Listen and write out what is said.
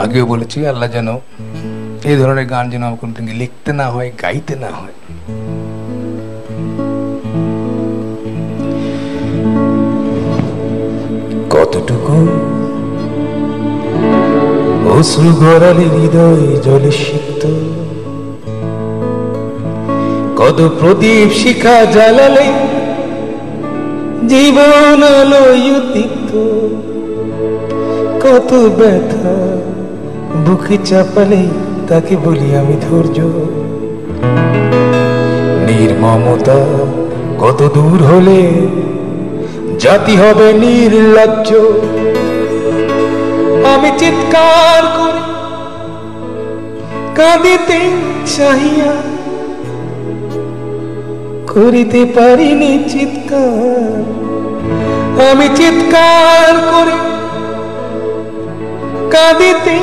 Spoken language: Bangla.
আগেও বলেছি আল্লাহ যেন এই ধরনের গান যেন আমার কোনোদিন লিখতে না হয়, গাইতে না হয়। কতটুকু অশ্রু গড়ালে হৃদয় জলে সিক্ত, কত প্রদীপ শিখা জ্বালালে জীবন আলোয় তিক্ত, কত ব্যথা বুকে চাপালে তাকে বলি আমি ধৈর্য। নির্মমতা কত দূর হলে জাতি হবে নির্লজ্জ। আমি চিৎকার করে কাঁদিতে চাহিয়া করিতে পারিনি চিৎকার। আমি চিৎকার করে কাঁদিতে